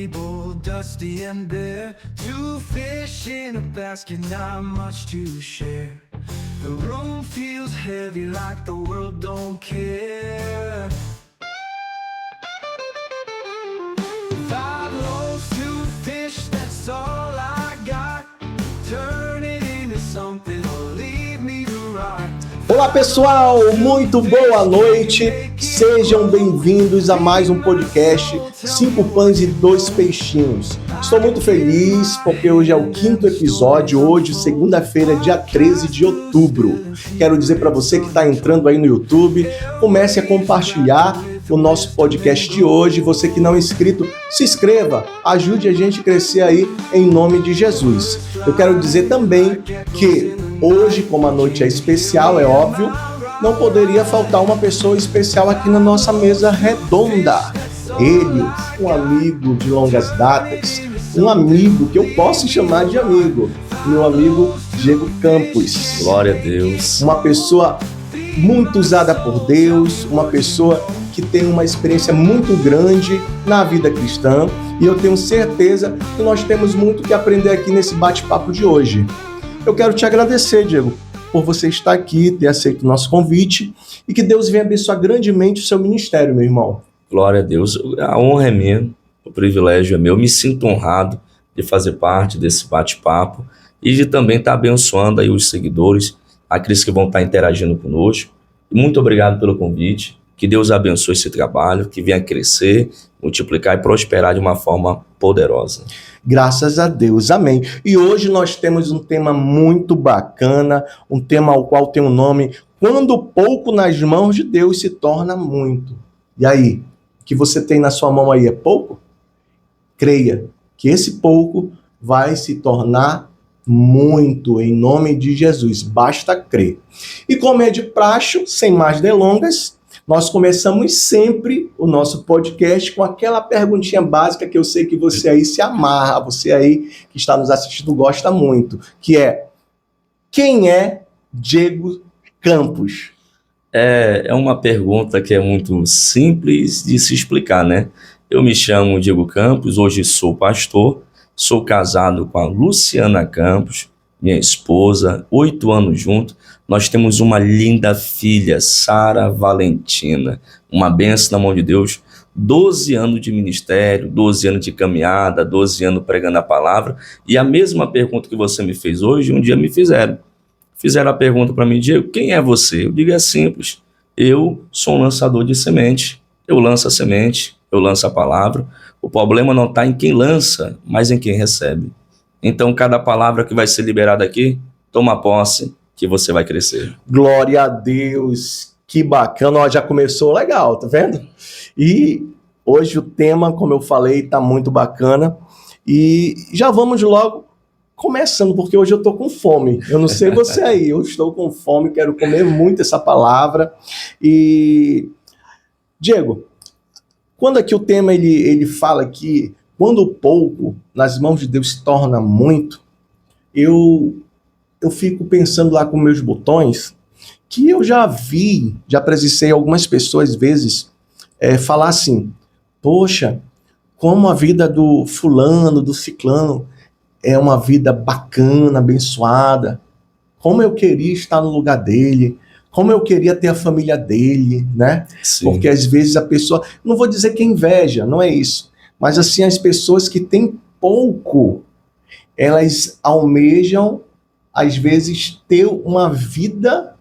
table, dusty and bare. Two fish in a basket, not much to share. The room feels heavy like the world don't care. Five loaves, two fish, that's all I got. Turn it into something or leave me to rot. Olá pessoal, muito boa noite, sejam bem-vindos a mais um podcast 5 pães e 2 peixinhos. Estou muito feliz porque hoje é o 5º episódio, hoje segunda-feira, dia 13 de outubro. Quero dizer para você que está entrando aí no YouTube, comece a compartilhar o nosso podcast de hoje. Você que não é inscrito, se inscreva, ajude a gente a crescer aí em nome de Jesus. Eu quero dizer também que hoje, como a noite é especial, é óbvio, não poderia faltar uma pessoa especial aqui na nossa mesa redonda. Ele, um amigo de longas datas, um amigo que eu posso chamar de amigo, meu amigo Diego Campos. Glória a Deus. Uma pessoa muito usada por Deus, uma pessoa que tem uma experiência muito grande na vida cristã, e eu tenho certeza que nós temos muito que aprender aqui nesse bate-papo de hoje. Eu quero te agradecer, Diego, por você estar aqui, ter aceito o nosso convite, e que Deus venha abençoar grandemente o seu ministério, meu irmão. Glória a Deus. A honra é minha, o privilégio é meu. Eu me sinto honrado de fazer parte desse bate-papo e de também estar abençoando aí os seguidores, aqueles que vão estar interagindo conosco. Muito obrigado pelo convite. Que Deus abençoe esse trabalho, que venha crescer, multiplicar e prosperar de uma forma poderosa. Graças a Deus, amém. E hoje nós temos um tema muito bacana, um tema ao qual tem um nome: quando pouco nas mãos de Deus se torna muito. E aí, o que você tem na sua mão aí é pouco? Creia que esse pouco vai se tornar muito, em nome de Jesus, basta crer. E como é de praxe, sem mais delongas, nós começamos sempre o nosso podcast com aquela perguntinha básica que eu sei que você aí se amarra, você aí que está nos assistindo gosta muito, que é: quem é Diego Campos? É uma pergunta que é muito simples de se explicar, né? Eu me chamo Diego Campos, hoje sou pastor, sou casado com a Luciana Campos, minha esposa, 8 anos juntos. Nós temos uma linda filha, Sara Valentina, uma bênção na mão de Deus, 12 anos de ministério, 12 anos de caminhada, 12 anos pregando a palavra. E a mesma pergunta que você me fez hoje, um dia me fizeram. Fizeram a pergunta para mim: Diego, quem é você? Eu digo: é simples, eu sou um lançador de semente, eu lanço a semente, eu lanço a palavra. O problema não está em quem lança, mas em quem recebe. Então, cada palavra que vai ser liberada aqui, toma posse, que você vai crescer. Glória a Deus, que bacana. Ó, já começou legal, tá vendo? E hoje o tema, como eu falei, tá muito bacana. E já vamos logo começando, porque hoje eu tô com fome. Eu não sei você aí, eu estou com fome, quero comer muito essa palavra. E, Diego, quando aqui o tema ele fala que quando pouco nas mãos de Deus se torna muito, eu fico pensando lá com meus botões que eu já presenciei algumas pessoas, às vezes, falar assim: poxa, como a vida do fulano, do ciclano, é uma vida bacana, abençoada. Como eu queria estar no lugar dele, como eu queria ter a família dele, né? Sim. Porque às vezes a pessoa, não vou dizer que é inveja, não é isso, mas assim, as pessoas que têm pouco, elas almejam, às vezes, ter uma vida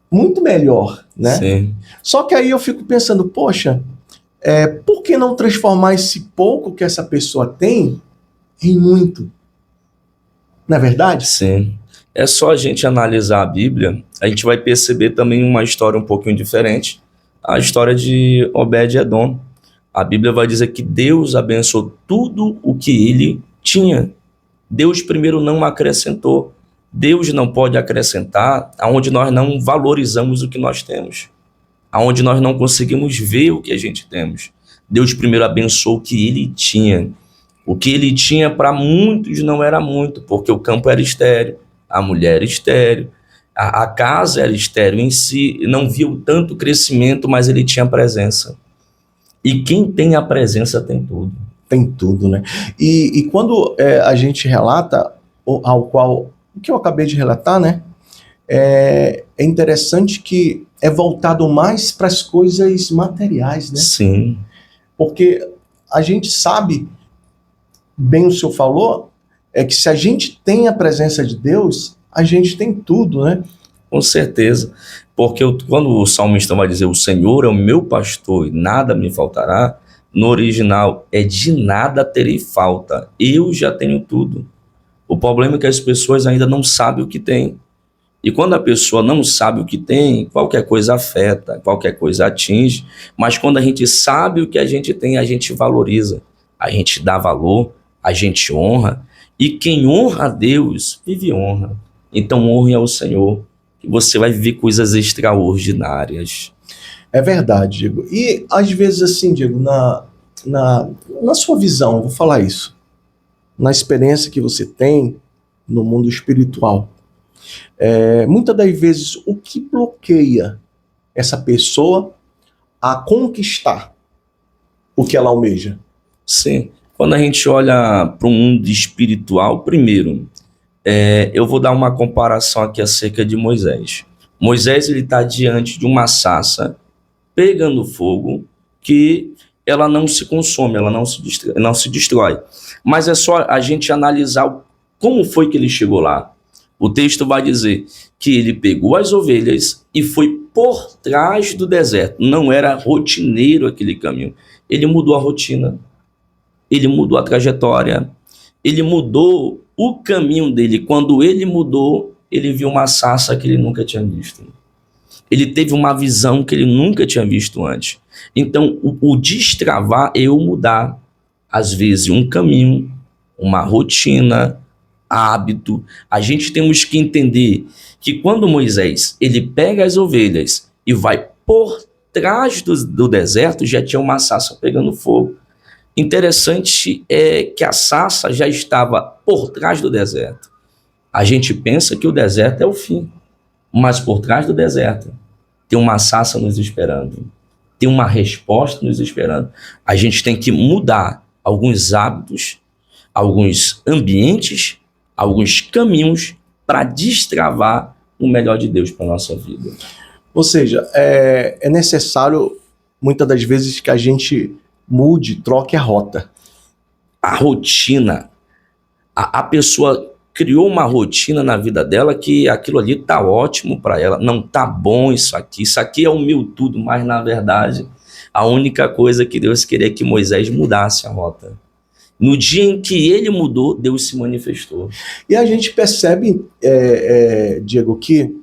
muito melhor, né? Sim. Só que aí eu fico pensando: poxa, por que não transformar esse pouco que essa pessoa tem em muito? Não é verdade? Sim. É só a gente analisar a Bíblia, a gente vai perceber também uma história um pouquinho diferente. A história de Obed-Edom. A Bíblia vai dizer que Deus abençoou tudo o que ele tinha. Deus primeiro não acrescentou. Deus não pode acrescentar aonde nós não valorizamos o que nós temos, aonde nós não conseguimos ver o que a gente temos. Deus primeiro abençoou o que ele tinha. O que ele tinha para muitos não era muito, porque o campo era estéril, a mulher era estéril, a casa era estéril em si, não viu tanto crescimento, mas ele tinha presença. E quem tem a presença tem tudo. Tem tudo, né? E quando a gente relata, ao qual o que eu acabei de relatar, né? É interessante que é voltado mais para as coisas materiais, né? Sim, Porque a gente sabe, bem o senhor falou, é que se a gente tem a presença de Deus, a gente tem tudo, né? com certeza. Porque quando o salmista vai dizer, o Senhor é o meu pastor e nada me faltará, no original é de nada terei falta, eu já tenho tudo. O problema é que as pessoas ainda não sabem o que tem. E quando a pessoa não sabe o que tem, qualquer coisa afeta, qualquer coisa atinge. Mas quando a gente sabe o que a gente tem, a gente valoriza, a gente dá valor, a gente honra. E quem honra a Deus, vive honra. Então honre ao Senhor, que você vai viver coisas extraordinárias. É verdade, Diego. E às vezes assim, Diego, na sua visão, vou falar isso, na experiência que você tem no mundo espiritual, muitas das vezes o que bloqueia essa pessoa a conquistar o que ela almeja? Sim. Quando a gente olha para o mundo espiritual, primeiro, eu vou dar uma comparação aqui acerca de Moisés. Moisés ele está diante de uma sarça pegando fogo que ela não se consome, ela não se destrói. Mas é só a gente analisar como foi que ele chegou lá. O texto vai dizer que ele pegou as ovelhas e foi por trás do deserto. Não era rotineiro aquele caminho. Ele mudou a rotina, ele mudou a trajetória, ele mudou o caminho dele. Quando ele mudou, ele viu uma sarça que ele nunca tinha visto. Ele teve uma visão que ele nunca tinha visto antes. Então, o destravar é eu mudar, às vezes, um caminho, uma rotina, hábito. A gente temos que entender que quando Moisés ele pega as ovelhas e vai por trás do deserto, já tinha uma sarça pegando fogo. Interessante é que a sarça já estava por trás do deserto. A gente pensa que o deserto é o fim, mas por trás do deserto tem uma sarça nos esperando, tem uma resposta nos esperando. A gente tem que mudar alguns hábitos, alguns ambientes, alguns caminhos para destravar o melhor de Deus para a nossa vida. Ou seja, é necessário, muitas das vezes, que a gente mude, troque a rota. A rotina, a pessoa criou uma rotina na vida dela que aquilo ali tá ótimo para ela, não tá bom isso aqui é o meu tudo, mas na verdade a única coisa que Deus queria é que Moisés mudasse a rota. No dia em que ele mudou, Deus se manifestou. E a gente percebe, Diego, que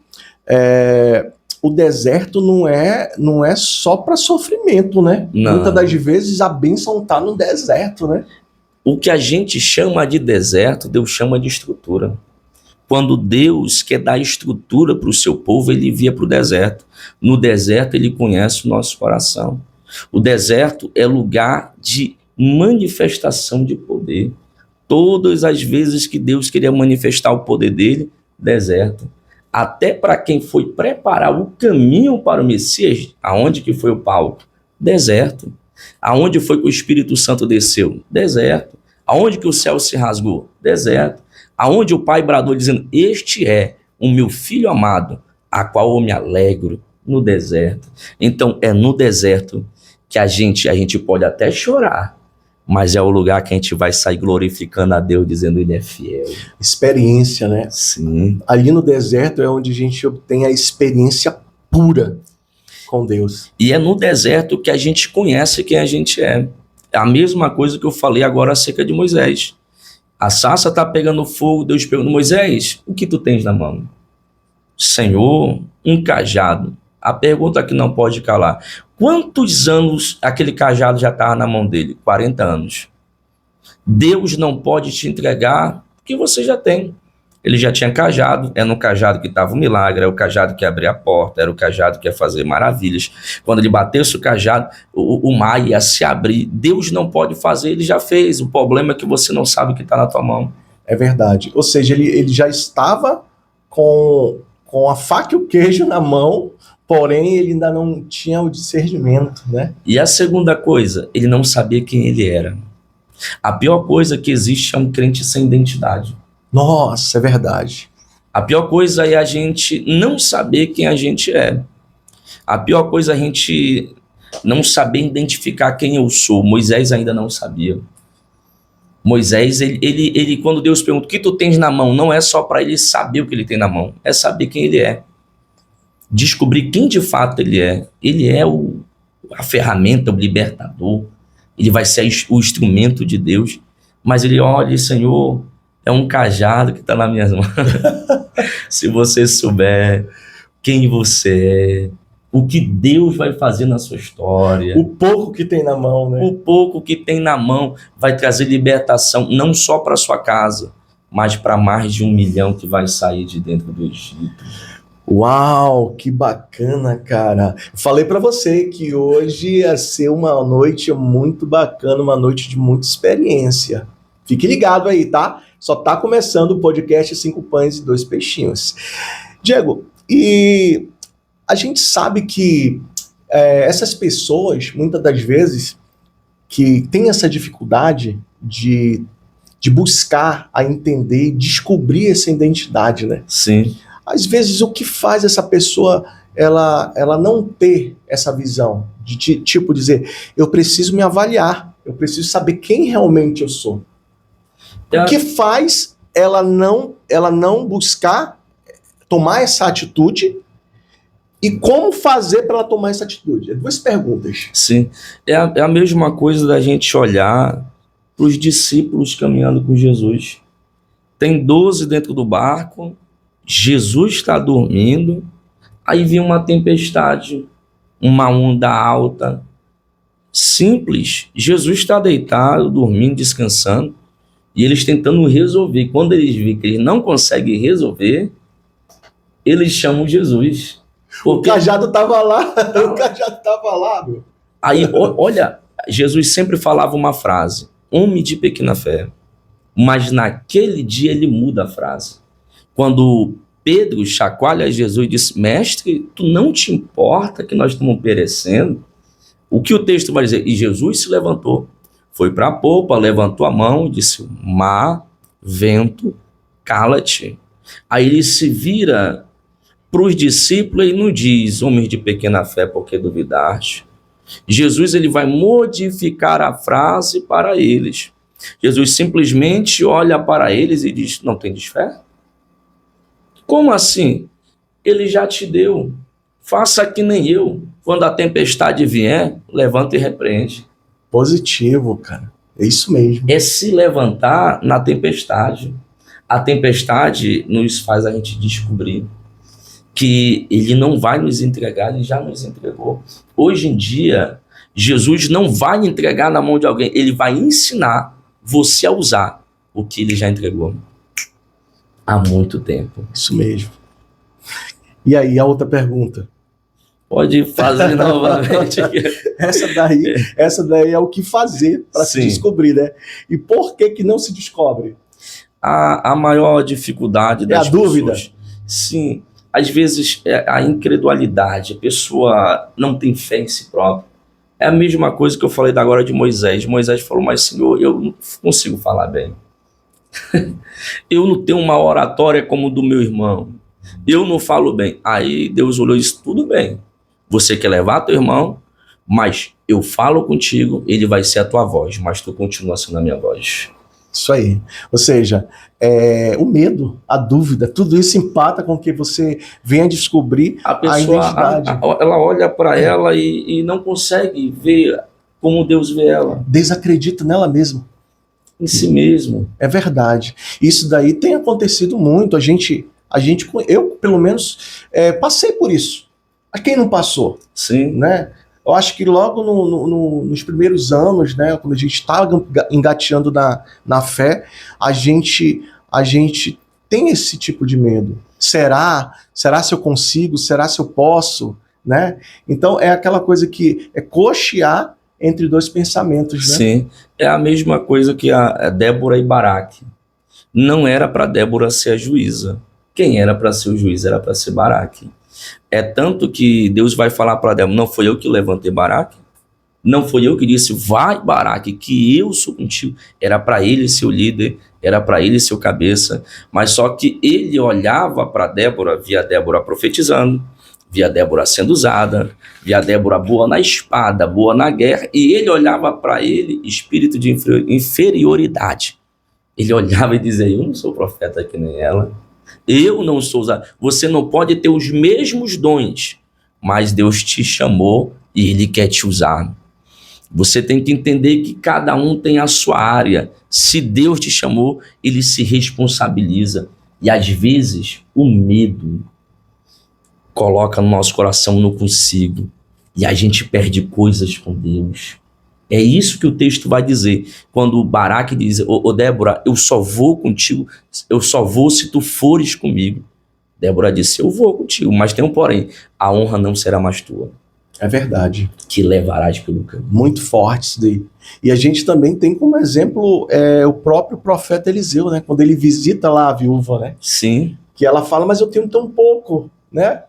o deserto não é só para sofrimento, né? Não. Muitas das vezes a bênção está no deserto, né? O que a gente chama de deserto, Deus chama de estrutura. Quando Deus quer dar estrutura para o seu povo, ele envia para o deserto. No deserto, ele conhece o nosso coração. O deserto é lugar de manifestação de poder. Todas as vezes que Deus queria manifestar o poder dele, deserto. Até para quem foi preparar o caminho para o Messias, aonde que foi o palco? Deserto. Aonde foi que o Espírito Santo desceu? Deserto. Aonde que o céu se rasgou? Deserto. Aonde o Pai bradou dizendo, este é o meu Filho amado, a qual eu me alegro, no deserto. Então é no deserto que a gente pode até chorar, mas é o lugar que a gente vai sair glorificando a Deus, dizendo ele é fiel. Experiência, né? Sim. Ali no deserto é onde a gente obtém a experiência pura com Deus. E é no deserto que a gente conhece quem a gente é. É a mesma coisa que eu falei agora acerca de Moisés. A sarça está pegando fogo, Deus pergunta, Moisés, o que tu tens na mão? Senhor, um cajado. A pergunta que não pode calar. Quantos anos aquele cajado já estava na mão dele? 40 anos. Deus não pode te entregar o que você já tem. Ele já tinha cajado, era no cajado que estava o milagre, era o cajado que abria a porta, era o cajado que ia fazer maravilhas. Quando ele batesse o cajado, o mar ia se abrir. Deus não pode fazer, ele já fez. O problema é que você não sabe o que está na tua mão. É verdade. Ou seja, ele já estava com a faca e o queijo na mão, porém ele ainda não tinha o discernimento, né? E a segunda coisa, ele não sabia quem ele era. A pior coisa que existe é um crente sem identidade. Nossa, é verdade. A pior coisa é a gente não saber quem a gente é. A pior coisa é a gente não saber identificar quem eu sou. Moisés ainda não sabia. Moisés, ele quando Deus pergunta o que tu tens na mão, não é só para ele saber o que ele tem na mão, é saber quem ele é. Descobrir quem de fato ele é. Ele é a ferramenta, o libertador. Ele vai ser o instrumento de Deus. Mas ele olha, Senhor, é um cajado que está nas minhas mãos. Se você souber quem você é, o que Deus vai fazer na sua história. O pouco que tem na mão, né? O pouco que tem na mão vai trazer libertação, não só para sua casa, mas para mais de 1 milhão que vai sair de dentro do Egito. Uau, que bacana, cara. Falei pra você que hoje ia ser uma noite muito bacana, uma noite de muita experiência. Fique ligado aí, tá? Só tá começando o podcast 5 Pães e 2 Peixinhos. Diego, e a gente sabe que essas pessoas, muitas das vezes, que têm essa dificuldade de buscar a entender e descobrir essa identidade, né? Sim. Às vezes, o que faz essa pessoa ela não ter essa visão de tipo dizer, eu preciso me avaliar, eu preciso saber quem realmente eu sou. O que faz ela não buscar tomar essa atitude e como fazer para ela tomar essa atitude? 2 perguntas. Sim, é a mesma coisa da gente olhar para os discípulos caminhando com Jesus. Tem 12 dentro do barco, Jesus está dormindo, aí vem uma tempestade, uma onda alta, simples. Jesus está deitado, dormindo, descansando, e eles tentando resolver. Quando eles veem que eles não conseguem resolver, eles chamam Jesus. Porque o cajado estava lá, o cajado estava lá, meu. Aí, olha, Jesus sempre falava uma frase, homem de pequena fé, mas naquele dia ele muda a frase. Quando Pedro chacoalha Jesus e diz, mestre, tu não te importa que nós estamos perecendo? O que o texto vai dizer? E Jesus se levantou, foi para a popa, levantou a mão e disse, mar, vento, cala-te. Aí ele se vira para os discípulos e não diz, homens de pequena fé, por que duvidaste? Jesus ele vai modificar a frase para eles. Jesus simplesmente olha para eles e diz, não tendes fé? Como assim? Ele já te deu. Faça que nem eu. Quando a tempestade vier, levanta e repreende. Positivo, cara. É isso mesmo. É se levantar na tempestade. A tempestade nos faz a gente descobrir que ele não vai nos entregar, ele já nos entregou. Hoje em dia, Jesus não vai entregar na mão de alguém, ele vai ensinar você a usar o que ele já entregou há muito tempo. Isso mesmo. E aí, a outra pergunta? Pode fazer novamente. Essa daí é o que fazer para se descobrir, né? E por que não se descobre? A maior dificuldade das pessoas... dúvida? Sim. Às vezes, a incredulidade, a pessoa não tem fé em si própria. É a mesma coisa que eu falei da agora de Moisés. Moisés falou, mas Senhor, eu não consigo falar bem. Eu não tenho uma oratória como do meu irmão. Eu não falo bem. Aí Deus olhou e disse, tudo bem. Você quer levar teu irmão, mas eu falo contigo, ele vai ser a tua voz, mas tu continua sendo a minha voz. Isso aí. Ou seja, o medo, a dúvida, tudo isso empata com que você venha descobrir a pessoa, a identidade. Ela olha para ela e não consegue ver como Deus vê ela. Desacredita nela mesma. Em si mesmo. É verdade. Isso daí tem acontecido muito. Eu, pelo menos, passei por isso. A quem não passou? Sim. Né? Eu acho que logo nos primeiros anos, né, quando a gente estava engateando na fé, a gente tem esse tipo de medo. Será se eu consigo? Será se eu posso? Né? Então é aquela coisa que é cochear entre 2 pensamentos. Né? Sim, é a mesma coisa que a Débora e Baraque. Não era para Débora ser a juíza. Quem era para ser o juiz era para ser Baraque. É tanto que Deus vai falar para Débora, não foi eu que levantei Baraque? Não foi eu que disse, vai, Baraque, que eu sou contigo. Era para ele ser o líder, era para ele ser o cabeça, mas só que ele olhava para Débora, via Débora profetizando, via Débora sendo usada, via Débora boa na espada, boa na guerra, e ele olhava para ele, espírito de inferioridade. Ele olhava e dizia, eu não sou profeta que nem ela, eu não sou usado. Você não pode ter os mesmos dons, mas Deus te chamou e Ele quer te usar. Você tem que entender que cada um tem a sua área. Se Deus te chamou, Ele se responsabiliza. E às vezes o medo coloca no nosso coração, não consigo. E a gente perde coisas com Deus. É isso que o texto vai dizer. Quando o Baraque diz, ô Débora, eu só vou contigo, eu só vou se tu fores comigo. Débora disse, eu vou contigo, mas tem um porém, a honra não será mais tua. É verdade. Que levarás pelo caminho. Muito forte isso daí. E a gente também tem como exemplo o próprio profeta Eliseu, né? Quando ele visita lá a viúva, né? Sim. Que ela fala, mas eu tenho tão pouco, né?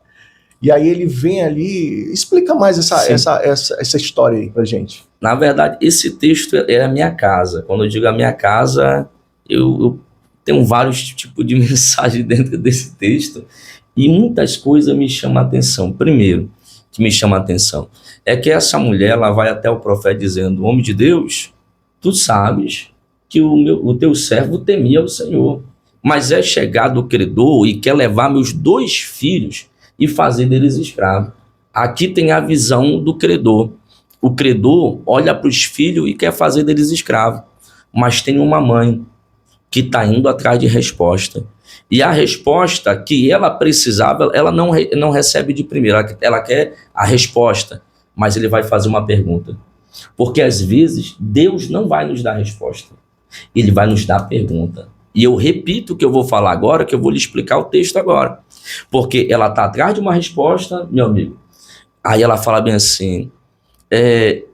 E aí ele vem ali, explica mais essa história aí pra gente. Na verdade, esse texto é a minha casa. Quando eu digo a minha casa, eu tenho vários tipos de mensagem dentro desse texto e muitas coisas me chamam a atenção. Primeiro, que me chama a atenção é que essa mulher, ela vai até o profeta dizendo, homem de Deus, tu sabes que o teu servo temia o Senhor, mas é chegado o credor e quer levar meus 2 filhos e fazer deles escravos. Aqui tem a visão do credor. O credor olha para os filhos e quer fazer deles escravos, mas tem uma mãe que está indo atrás de resposta. E a resposta que ela precisava, ela não recebe de primeira, ela quer a resposta, mas ele vai fazer uma pergunta. Porque às vezes Deus não vai nos dar a resposta, Ele vai nos dar a pergunta. E eu repito o que eu vou falar agora, que eu vou lhe explicar o texto agora. Porque ela está atrás de uma resposta, meu amigo. Aí ela fala bem assim,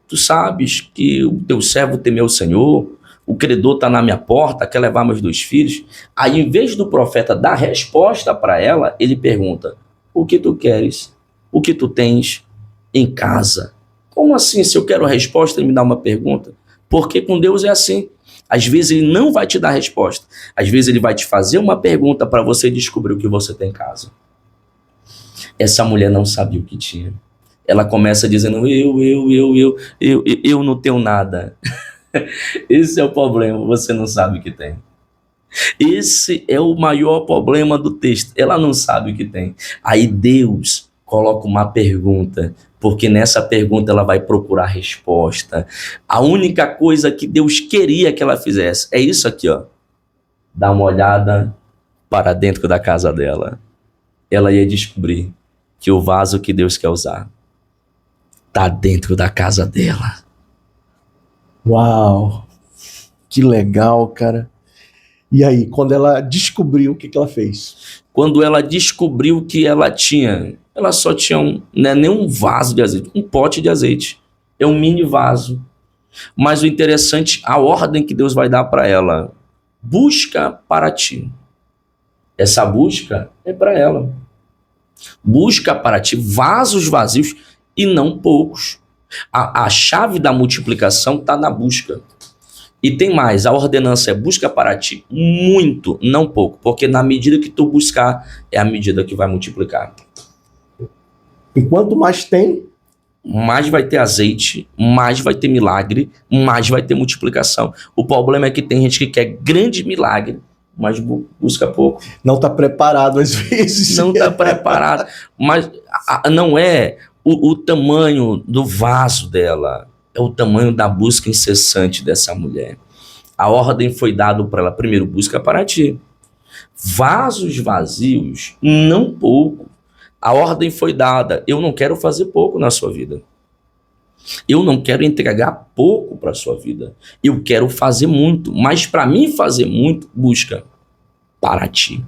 tu sabes que o teu servo temeu o Senhor, o credor está na minha porta, quer levar meus 2 filhos. Aí, em vez do profeta dar resposta para ela, ele pergunta, o que tu queres? O que tu tens em casa? Como assim, se eu quero a resposta, ele me dá uma pergunta? Porque com Deus é assim. Às vezes ele não vai te dar resposta. Às vezes ele vai te fazer uma pergunta para você descobrir o que você tem em casa. Essa mulher não sabia o que tinha. Ela começa dizendo, eu não tenho nada. Esse é o problema, você não sabe o que tem. Esse é o maior problema do texto. Ela não sabe o que tem. Aí Deus coloca uma pergunta, porque nessa pergunta ela vai procurar resposta. A única coisa que Deus queria que ela fizesse é isso aqui, ó. Dar uma olhada para dentro da casa dela. Ela ia descobrir que o vaso que Deus quer usar está dentro da casa dela. Uau! Que legal, cara. E aí, quando ela descobriu, o que ela fez? Quando ela descobriu que ela tinha, ela só tinha nem um vaso de azeite, um pote de azeite. É um mini vaso. Mas o interessante, a ordem que Deus vai dar para ela, busca para ti. Essa busca é para ela. Busca para ti vasos vazios e não poucos. A chave da multiplicação está na busca. E tem mais, a ordenança é busca para ti muito, não pouco. Porque na medida que tu buscar, é a medida que vai multiplicar. E quanto mais tem, mais vai ter azeite, mais vai ter milagre, mais vai ter multiplicação. O problema é que tem gente que quer grande milagre, mas busca pouco. não está preparado às vezes. Não está preparado. Mas não é o tamanho do vaso dela, é o tamanho da busca incessante dessa mulher. A ordem foi dada para ela, primeiro, busca para ti. Vasos vazios, não pouco. A ordem foi dada, eu não quero fazer pouco na sua vida. Eu não quero entregar pouco para a sua vida. Eu quero fazer muito, mas para mim fazer muito, busca para ti.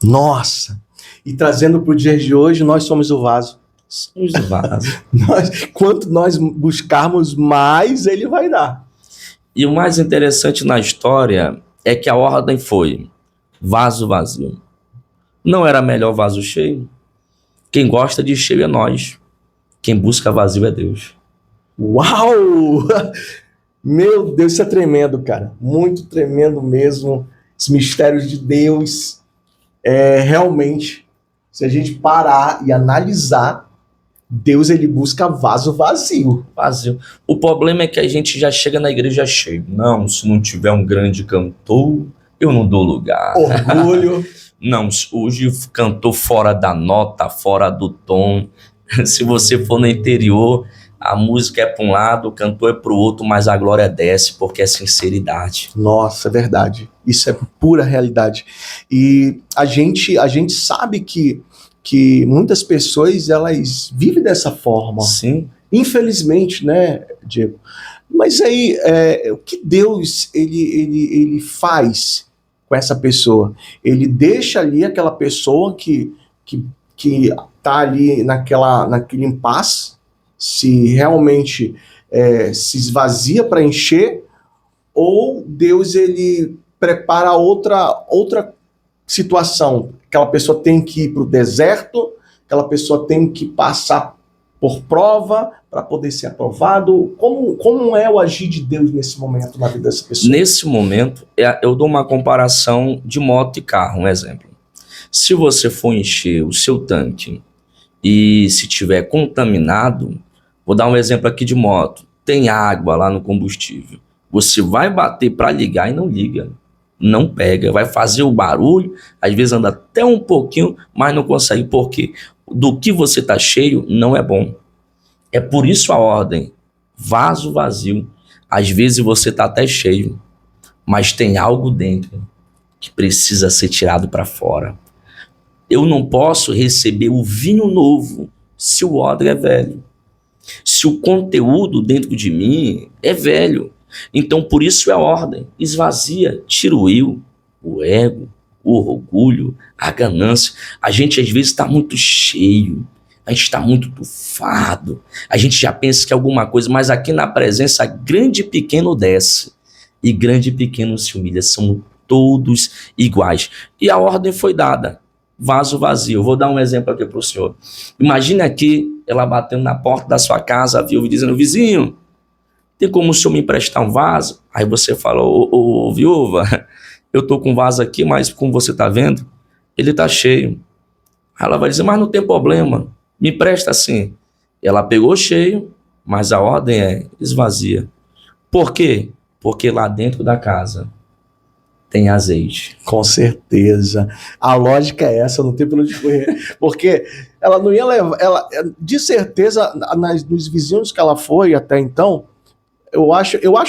Nossa! E trazendo para o dia de hoje, nós somos o vaso. Somos o vaso. Quanto nós buscarmos, mais ele vai dar. E o mais interessante na história é que a ordem foi vaso vazio. Não era melhor vaso cheio? Quem gosta de cheio é nós. Quem busca vazio é Deus. Uau! Meu Deus, isso é tremendo, cara. Muito tremendo mesmo. Os mistérios de Deus. Realmente, se a gente parar e analisar, Deus ele busca vaso vazio. Vazio. O problema é que a gente já chega na igreja cheio. Não, se não tiver um grande cantor, eu não dou lugar. Orgulho. Não, hoje cantou fora da nota, fora do tom. Se você for no interior, a música é para um lado, o cantor é para o outro, mas a glória desce porque é sinceridade. Nossa, é verdade. Isso é pura realidade. E a gente sabe que muitas pessoas elas vivem dessa forma. Sim. Infelizmente, né, Diego? Mas aí, o que Deus ele faz com essa pessoa? Ele deixa ali aquela pessoa que tá ali naquele impasse, se realmente se esvazia para encher, ou Deus ele prepara outra situação. Aquela pessoa tem que ir para o deserto, aquela pessoa tem que passar por prova para poder ser aprovado. Como é o agir de Deus nesse momento na vida dessa pessoa? Nesse momento, eu dou uma comparação de moto e carro, um exemplo. Se você for encher o seu tanque e se tiver contaminado, vou dar um exemplo aqui de moto, tem água lá no combustível. Você vai bater para ligar e não liga. Não pega, vai fazer o barulho, às vezes anda até um pouquinho, mas não consegue. Por quê? Do que você está cheio não é bom. É por isso a ordem, vaso vazio. Às vezes você está até cheio, mas tem algo dentro que precisa ser tirado para fora. Eu não posso receber o vinho novo se o odre é velho. Se o conteúdo dentro de mim é velho. Então, por isso é a ordem. Esvazia, tira o eu, o ego, o orgulho, a ganância. A gente, às vezes, está muito cheio. A gente está muito tufado. A gente já pensa que é alguma coisa, mas aqui na presença, grande e pequeno desce. E grande e pequeno se humilha. São todos iguais. E a ordem foi dada. Vaso vazio. Eu vou dar um exemplo aqui para o senhor. Imagine aqui, ela batendo na porta da sua casa, a viúva, dizendo: vizinho, tem como o senhor me emprestar um vaso? Aí você fala: ô viúva, eu tô com um vaso aqui, mas como você tá vendo, ele tá cheio. Aí ela vai dizer: mas não tem problema, me empresta assim. Ela pegou cheio, mas a ordem é esvazia. Por quê? Porque lá dentro da casa tem azeite. Com certeza. A lógica é essa, não tem pelo onde correr. Porque ela não ia levar... de certeza, nos vizinhos que ela foi até então,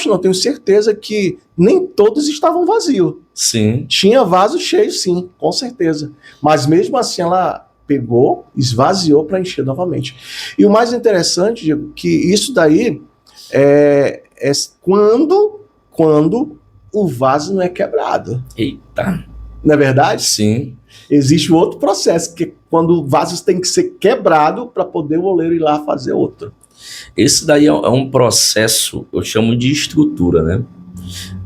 não, tenho certeza que nem todos estavam vazios. Sim. Tinha vaso cheio, sim, com certeza. Mas mesmo assim ela pegou, esvaziou para encher novamente. E o mais interessante, Diego, que isso daí é quando o vaso não é quebrado. Eita. Não é verdade? Sim. Existe um outro processo, que é quando vasos têm que ser quebrado para poder o oleiro ir lá fazer outro. Esse daí é um processo, eu chamo de estrutura, né?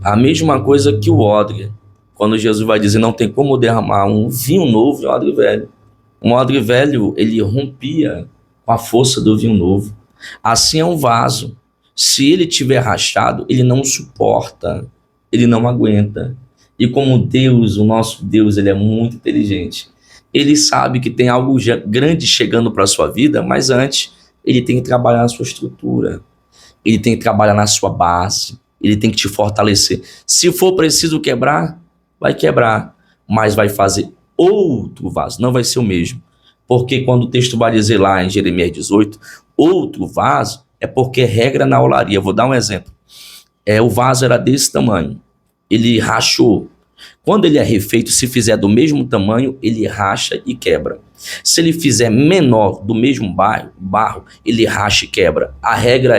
A mesma coisa que o odre. Quando Jesus vai dizer: não tem como derramar um vinho novo em um odre velho. Um odre velho, ele rompia com a força do vinho novo. Assim é um vaso. Se ele tiver rachado, ele não suporta, ele não aguenta. E como Deus, o nosso Deus, ele é muito inteligente. Ele sabe que tem algo grande chegando para a sua vida, mas antes ele tem que trabalhar na sua estrutura. Ele tem que trabalhar na sua base. Ele tem que te fortalecer. Se for preciso quebrar, vai quebrar, mas vai fazer outro vaso, não vai ser o mesmo. Porque quando o texto vai dizer lá em Jeremias 18, outro vaso, é porque é regra na olaria. Vou dar um exemplo. O vaso era desse tamanho, ele rachou. Quando ele é refeito, se fizer do mesmo tamanho, ele racha e quebra. Se ele fizer menor do mesmo barro, ele racha e quebra. A regra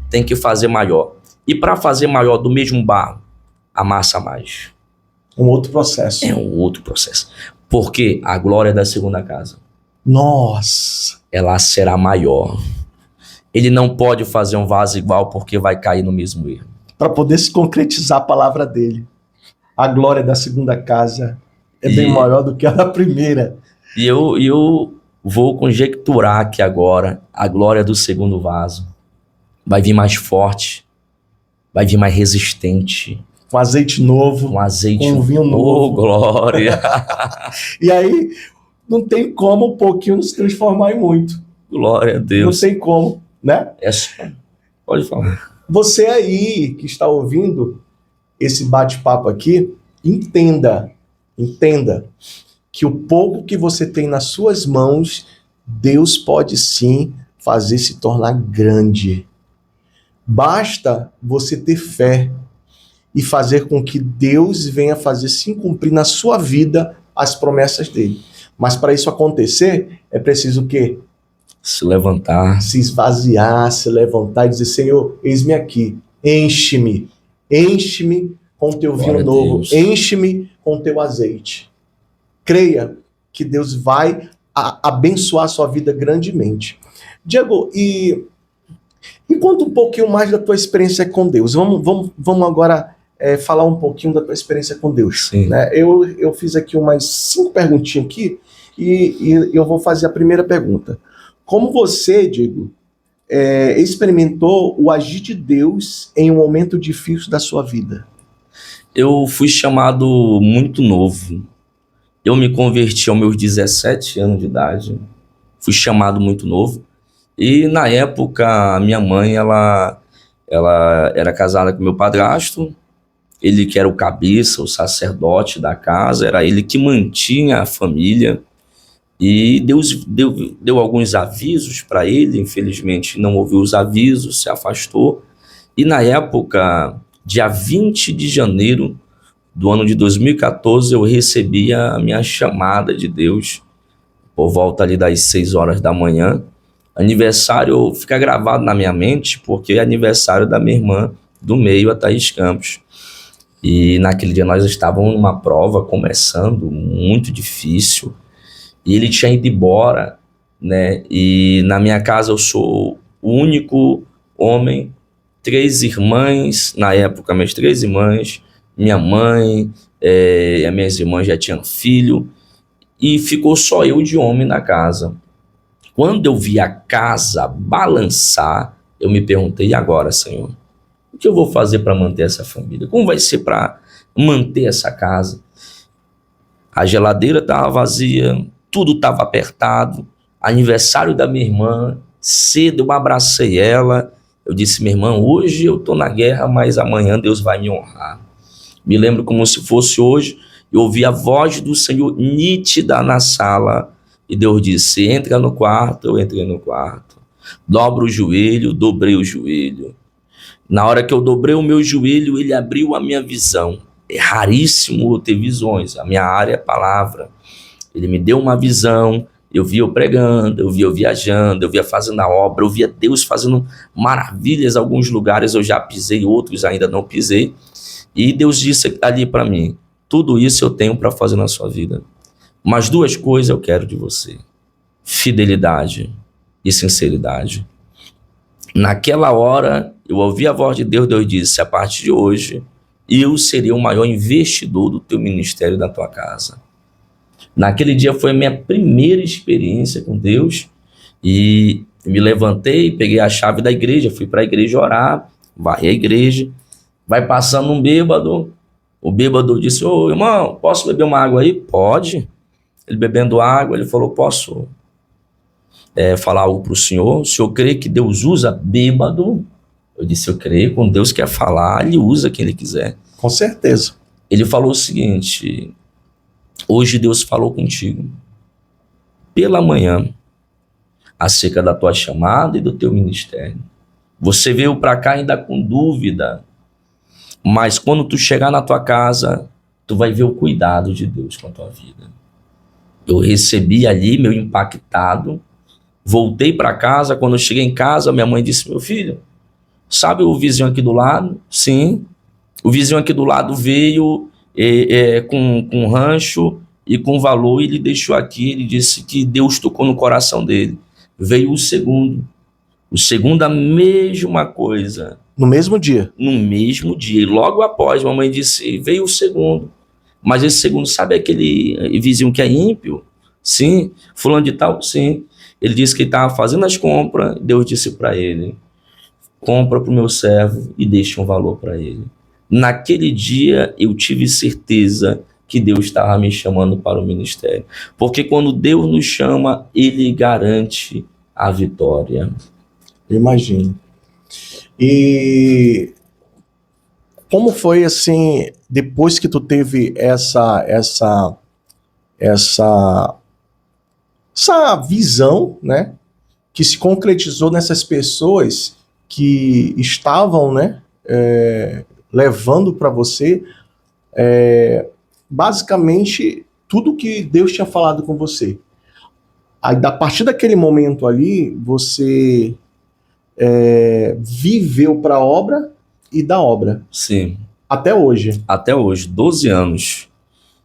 tem que fazer maior. E para fazer maior do mesmo barro, amassa mais. Um outro processo. É um outro processo. Porque a glória da segunda casa, nossa, ela será maior. Ele não pode fazer um vaso igual porque vai cair no mesmo erro. Para poder se concretizar a palavra dele. A glória da segunda casa é bem maior do que a da primeira. E eu vou conjecturar aqui agora a glória do segundo vaso. vai vir mais forte, vai vir mais resistente, Com azeite novo. com azeite. Com vinho Oh, novo. glória! E aí, não tem como um pouquinho se transformar em muito. Glória a Não Deus. tem como, né? É só... Pode falar. Você aí que está ouvindo esse bate-papo aqui, entenda que o pouco que você tem nas suas mãos, Deus pode sim fazer se tornar grande. Basta você ter fé e fazer com que Deus venha fazer se cumprir na sua vida as promessas dele. Mas para isso acontecer, é preciso o quê? Se levantar. Se esvaziar, se levantar e dizer, Senhor, eis-me aqui, enche-me com teu Glória vinho a novo, Deus. enche-me com teu azeite. Creia que Deus vai abençoar a sua vida grandemente. Diego, e conta um pouquinho mais da tua experiência com Deus. Vamos agora falar um pouquinho da tua experiência com Deus. Sim. Né? Eu fiz aqui umas 5 perguntinhas aqui e eu vou fazer a primeira pergunta. Como você, Diego, experimentou o agir de Deus em um momento difícil da sua vida? Eu fui chamado muito novo. Eu me converti aos meus 17 anos de idade. Fui chamado muito novo. E na época, a minha mãe, ela era casada com meu padrasto. Ele que era o cabeça, o sacerdote da casa. Era ele que mantinha a família. E Deus deu alguns avisos para ele. Infelizmente, não ouviu os avisos, se afastou. E na época, dia 20 de janeiro do ano de 2014, eu recebi a minha chamada de Deus, por volta ali das 6 horas da manhã. Aniversário fica gravado na minha mente, porque é aniversário da minha irmã do meio, a Thaís Campos. E naquele dia nós estávamos numa prova, começando, muito difícil, e ele tinha ido embora, né? E na minha casa eu sou o único homem, 3 irmãs, na época minhas 3 irmãs, minha mãe, as minhas irmãs já tinham filho, e ficou só eu de homem na casa. Quando eu vi a casa balançar, eu me perguntei, e agora, Senhor? O que eu vou fazer para manter essa família? Como vai ser para manter essa casa? A geladeira estava vazia, tudo estava apertado. Aniversário da minha irmã, cedo eu abracei ela. Eu disse, minha irmã, hoje eu estou na guerra, mas amanhã Deus vai me honrar. Me lembro como se fosse hoje, eu ouvi a voz do Senhor nítida na sala, e Deus disse, entra no quarto. Eu entrei no quarto, dobro o joelho, dobrei o joelho. Na hora que eu dobrei o meu joelho, ele abriu a minha visão. É raríssimo eu ter visões, a minha área é palavra. Ele me deu uma visão, eu via eu pregando, eu via eu viajando, eu via fazendo a obra, eu via Deus fazendo maravilhas em alguns lugares, eu já pisei, outros ainda não pisei. E Deus disse ali para mim, tudo isso eu tenho para fazer na sua vida. Mas 2 coisas eu quero de você, fidelidade e sinceridade. Naquela hora, eu ouvi a voz de Deus, Deus disse, a partir de hoje, eu serei o maior investidor do teu ministério, da tua casa. Naquele dia foi a minha primeira experiência com Deus, e me levantei, peguei a chave da igreja, fui para a igreja orar, varri a igreja, vai passando um bêbado, o bêbado disse, ô irmão, posso beber uma água aí? Pode. Ele bebendo água, ele falou, posso falar algo para o senhor crê que Deus usa bêbado? Eu disse, eu creio, quando Deus quer falar, ele usa quem ele quiser. Com certeza. Ele falou o seguinte, hoje Deus falou contigo, pela manhã, acerca da tua chamada e do teu ministério. Você veio para cá ainda com dúvida, mas quando tu chegar na tua casa, tu vai ver o cuidado de Deus com a tua vida. Eu recebi ali, meio impactado, voltei para casa. Quando eu cheguei em casa, minha mãe disse, meu filho, sabe o vizinho aqui do lado? Sim. O vizinho aqui do lado veio com rancho e com valor, ele deixou aqui, ele disse que Deus tocou no coração dele. Veio o segundo a mesma coisa. No mesmo dia? No mesmo dia, e logo após, mamãe disse, veio o segundo. Mas esse segundo, sabe aquele vizinho que é ímpio? Sim. Fulano de tal? Sim. Ele disse que estava fazendo as compras, Deus disse para ele, compra para o meu servo e deixa um valor para ele. Naquele dia eu tive certeza que Deus estava me chamando para o ministério. Porque quando Deus nos chama, Ele garante a vitória. Eu imagino. E como foi assim, depois que tu teve essa visão, né, que se concretizou nessas pessoas que estavam, né, levando para você, basicamente, tudo que Deus tinha falado com você. Aí, a partir daquele momento ali, você viveu para a obra e da obra. Sim. Até hoje. Até hoje, 12 anos.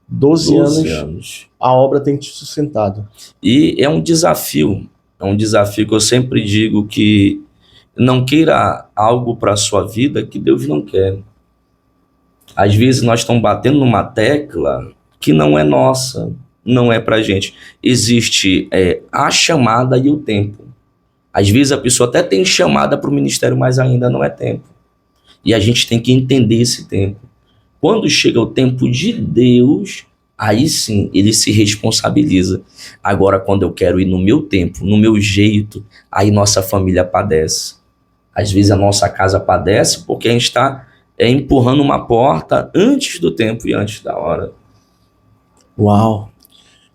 12 anos. A obra tem te sustentado. E é um desafio que eu sempre digo que não queira algo para a sua vida que Deus não quer. Às vezes nós estamos batendo numa tecla que não é nossa, não é pra gente. Existe a chamada e o tempo. Às vezes a pessoa até tem chamada para o ministério, mas ainda não é tempo. E a gente tem que entender esse tempo. Quando chega o tempo de Deus, aí sim, ele se responsabiliza. Agora, quando eu quero ir no meu tempo, no meu jeito, aí nossa família padece. Às vezes a nossa casa padece porque a gente está empurrando uma porta antes do tempo e antes da hora. Uau,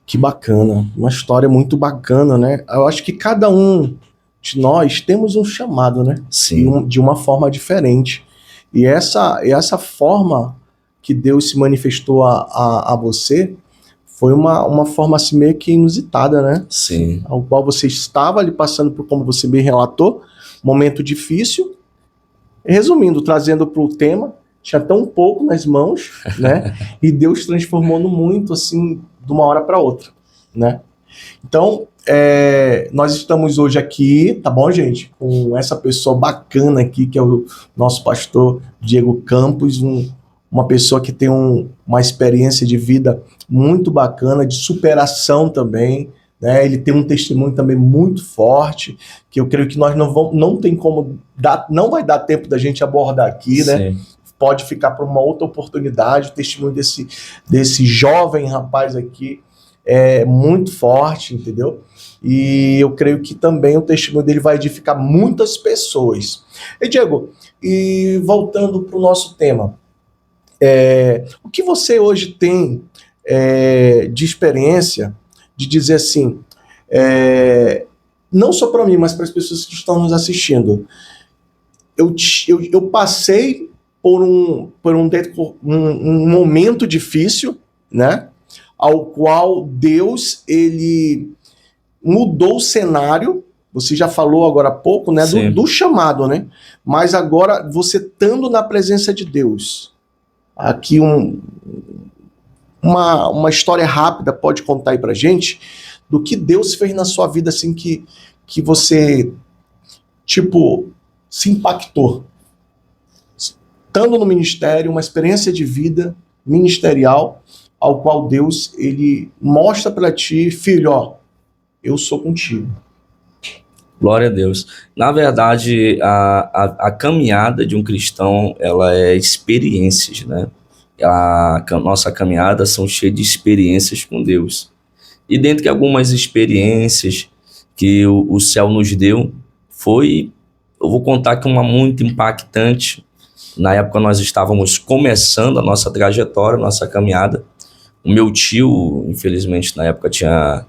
que bacana. Uma história muito bacana, né? Eu acho que cada um de nós temos um chamado, né? Sim. De uma forma diferente. E essa forma que Deus se manifestou a você foi uma forma assim meio que inusitada, né? Sim. Ao qual você estava ali passando por, como você bem relatou, momento difícil. Resumindo, trazendo para o tema, tinha tão pouco nas mãos, né? E Deus transformou no muito, assim, de uma hora para outra, né? Então, nós estamos hoje aqui, tá bom, gente? Com essa pessoa bacana aqui, que é o nosso pastor Diego Campos, uma pessoa que tem uma experiência de vida muito bacana, de superação também, né? Ele tem um testemunho também muito forte, que eu creio que nós não tem como não vai dar tempo da gente abordar aqui, né? Sim. Pode ficar para uma outra oportunidade. O testemunho desse jovem rapaz aqui é muito forte, entendeu? E eu creio que também o testemunho dele vai edificar muitas pessoas. E Diego, e voltando para o nosso tema, o que você hoje tem de experiência de dizer assim, não só para mim, mas para as pessoas que estão nos assistindo, eu passei por um momento difícil, né? Ao qual Deus, ele mudou o cenário. Você já falou agora há pouco, né? Do chamado, né? Mas agora, você estando na presença de Deus, aqui uma história rápida pode contar aí pra gente do que Deus fez na sua vida, assim, que você, tipo, se impactou. Estando no ministério, uma experiência de vida ministerial, ao qual Deus, ele mostra para ti, filho, ó, eu sou contigo. Glória a Deus. Na verdade, a caminhada de um cristão, ela é experiências, né? A nossa caminhada são cheias de experiências com Deus. E dentro de algumas experiências que o céu nos deu, eu vou contar que uma muito impactante. Na época nós estávamos começando a nossa trajetória, nossa caminhada. O meu tio, infelizmente, na época tinha